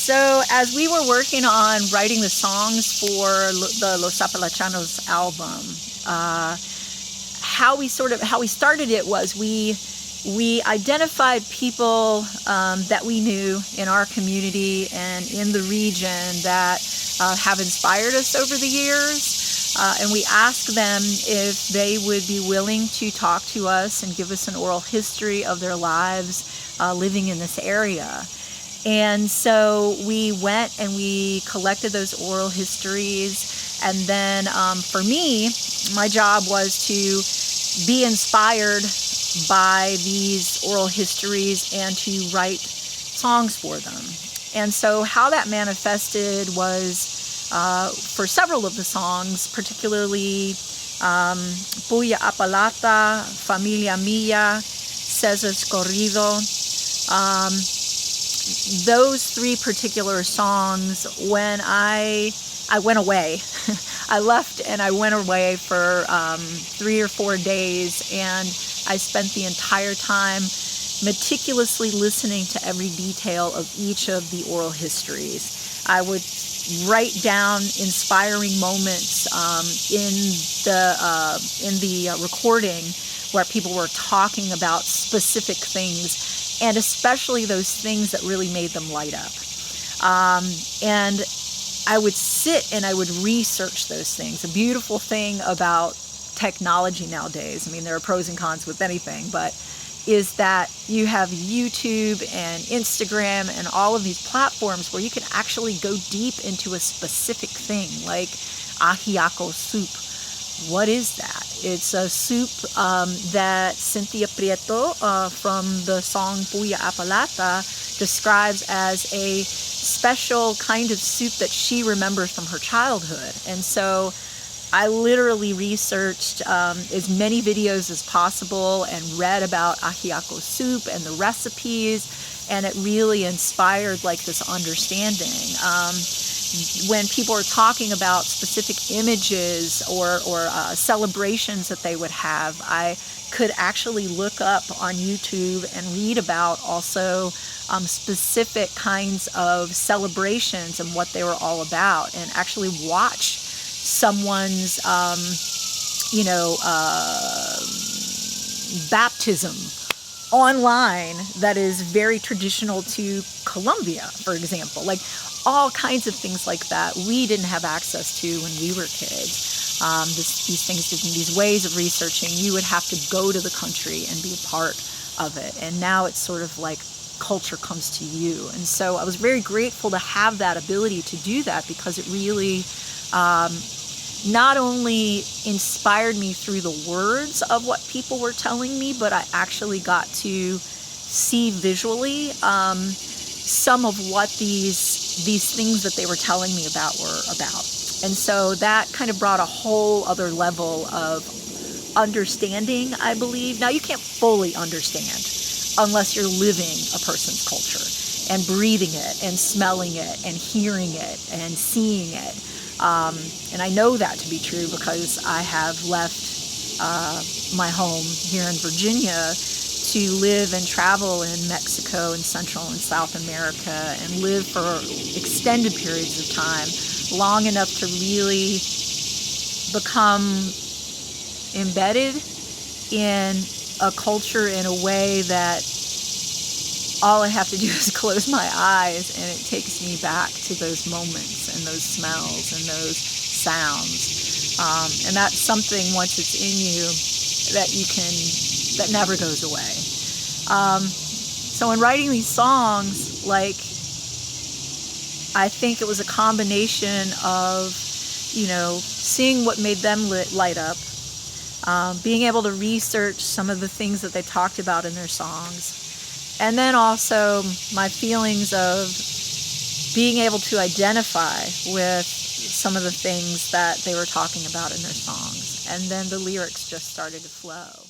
So as we were working on writing the songs for the Los Appalachianos album, how we started it was we identified people that we knew in our community and in the region that have inspired us over the years, and we asked them if they would be willing to talk to us and give us an oral history of their lives living in this area. And so we went and we collected those oral histories, and then for me, my job was to be inspired by these oral histories and to write songs for them. And so how that manifested was for several of the songs, particularly Puya Apalata, Familia Mia, Cesar's Corrido. Those three particular songs, when I went away, I left and I went away for 3 or 4 days, and I spent the entire time meticulously listening to every detail of each of the oral histories. I would write down inspiring moments in the recording where people were talking about specific things, and especially those things that really made them light up. And I would sit and I would research those things. A beautiful thing about technology nowadays, I mean, there are pros and cons with anything, but is that you have YouTube and Instagram and all of these platforms where you can actually go deep into a specific thing, like ajiaco soup. What is that? It's a soup that Cynthia Prieto from the song Puya Apalata describes as a special kind of soup that she remembers from her childhood. And so I literally researched as many videos as possible and read about ajiaco soup and the recipes, and it really inspired like this understanding. When people are talking about specific images or celebrations that they would have, I could actually look up on YouTube and read about also specific kinds of celebrations and what they were all about, and actually watch someone's, baptism online that is very traditional to Colombia, for example. Like all kinds of things like that we didn't have access to when we were kids. These ways of researching, you would have to go to the country and be a part of it. And now it's sort of like culture comes to you. And so I was very grateful to have that ability to do that, because it really not only inspired me through the words of what people were telling me, but I actually got to see visually some of what these things that they were telling me about were about. And so that kind of brought a whole other level of understanding, I believe. Now, you can't fully understand unless you're living a person's culture and breathing it and smelling it and hearing it and seeing it. And I know that to be true because I have left my home here in Virginia to live and travel in Mexico and Central and South America and live for extended periods of time, long enough to really become embedded in a culture in a way that all I have to do is close my eyes and it takes me back to those moments and those smells and those sounds. And that's something, once it's in you, that never goes away. So in writing these songs, like, I think it was a combination of, seeing what made them light up, being able to research some of the things that they talked about in their songs, and then also my feelings of being able to identify with some of the things that they were talking about in their songs. And then the lyrics just started to flow.